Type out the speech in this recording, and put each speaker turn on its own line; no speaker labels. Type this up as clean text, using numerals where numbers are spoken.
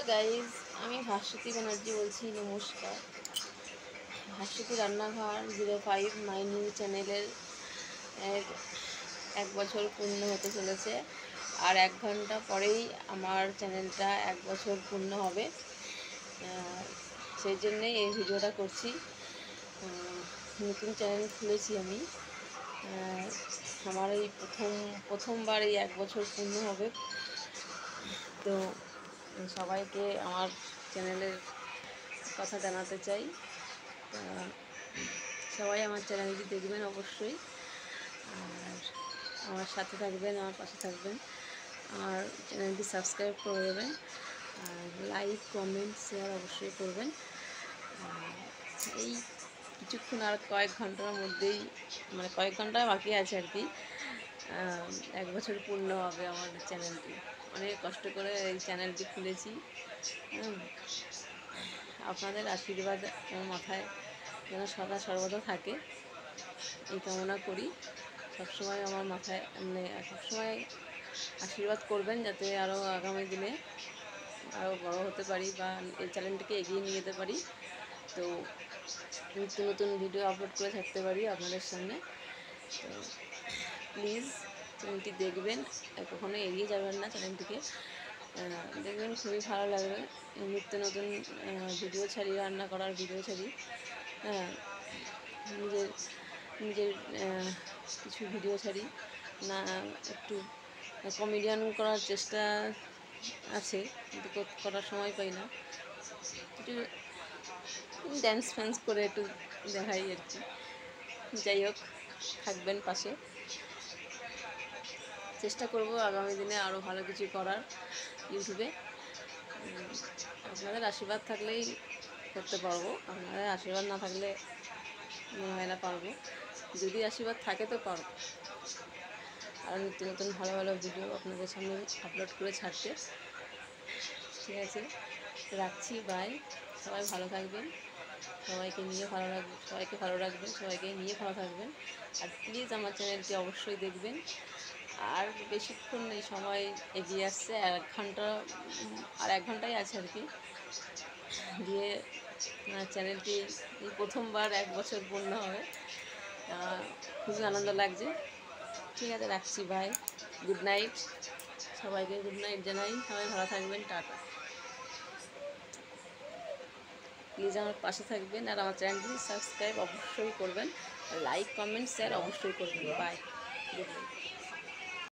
Guys, আমি ভাস্বতী ব্যানার্জি বলছি। নমস্কার। ভাস্বতী রান্নাঘর 05 মাই নিউ চ্যানেলের 1 বছর পূর্ণ হতে চলেছে। আর 1 ঘন্টা পরেই আমার চ্যানেলটা 1 বছর পূর্ণ হবে। সেই জন্যেই এই ভিডিওটা করছি। নতুন চ্যানেল খুলেছি আমি। আমার এই প্রথমবার এই 1 বছর পূর্ণ হবে। তো সবাইকে আমার চ্যানেলের কথা জানাতে চাই। সবাই আমার চ্যানেলটি দেখবেন অবশ্যই, আর আমার সাথে থাকবেন, আমার পাশে থাকবেন। আমার চ্যানেলটি সাবস্ক্রাইব করে দেবেন, আর লাইক, কমেন্ট, শেয়ার অবশ্যই করবেন। এই কিছুক্ষণ, আর কয়েক ঘন্টার মধ্যেই, মানে কয়েক ঘন্টা বাকি আছে আর কি, 1 বছর পূর্ণ হবে আমার চ্যানেলটি। অনেক কষ্ট করে এই চ্যানেলটি খুলেছি। আপনাদের আশীর্বাদ আমার মাথায় যেন সদা সর্বদা থাকে, এই কামনা করি। সবসময় আমার মাথায়, মানে সবসময় আশীর্বাদ করবেন যাতে আরও আগামী দিনে আরও বড় হতে পারি বা এই চ্যানেলটিকে এগিয়ে নিয়ে যেতে পারি। তো নিত্য নতুন ভিডিও আপলোড করে থাকতে পারি আপনাদের সামনে। তো প্লিজ চ্যানেলটি দেখবেন, কখনো এড়িয়ে যাবেন না চ্যানেলটিকে। দেখবেন খুবই ভালো লাগবে। নিত্য নতুন ভিডিও ছাড়ি, রান্না করার ভিডিও ছাড়ি। নিজের কিছু ভিডিও ছাড়ি না, একটু কমেডিয়ান করার চেষ্টা আছে, কিন্তু করার সময় পাই না। একটু ড্যান্স ফ্যান্স করে একটু দেখাই আর কি। যাই হোক, থাকবেন পাশে। চেষ্টা করব আগামী দিনে আরও ভালো কিছু করার ইউটিউবে। আপনাদের আশীর্বাদ থাকলেই করতে পারবো, আপনাদের আশীর্বাদ না থাকলে মনে হয় না পারবো। যদি আশীর্বাদ থাকে তো পারবো। আর নিত্য নতুন ভালো ভালো ভিডিও আপনাদের সামনে আপলোড করে ছাড়তে। ঠিক আছে, রাখছি, বাই। সবাই ভালো থাকবেন, সবাইকে ভালো রাখবেন, সবাইকে নিয়ে ভালো থাকবেন। আর প্লিজ আমার চ্যানেলটি অবশ্যই দেখবেন। আর বেশিক্ষণ এই সময় এগিয়ে আসছে, আর 1 ঘন্টাই আছে আর কি। দিয়ে চ্যানেলটি এই প্রথমবার 1 বছর পূর্ণ হবে। খুবই আনন্দ লাগছে। ঠিক আছে, রাখছি, বাই, গুড নাইট। সবাইকে গুড নাইট জানাই। সবাই ভালো থাকবেন, টাটা। প্লিজ আমার পাশে থাকবেন, আর আমার চ্যানেলটি সাবস্ক্রাইব অবশ্যই করবেন, লাইক, কমেন্ট, শেয়ার অবশ্যই করবেন। Bye, good night.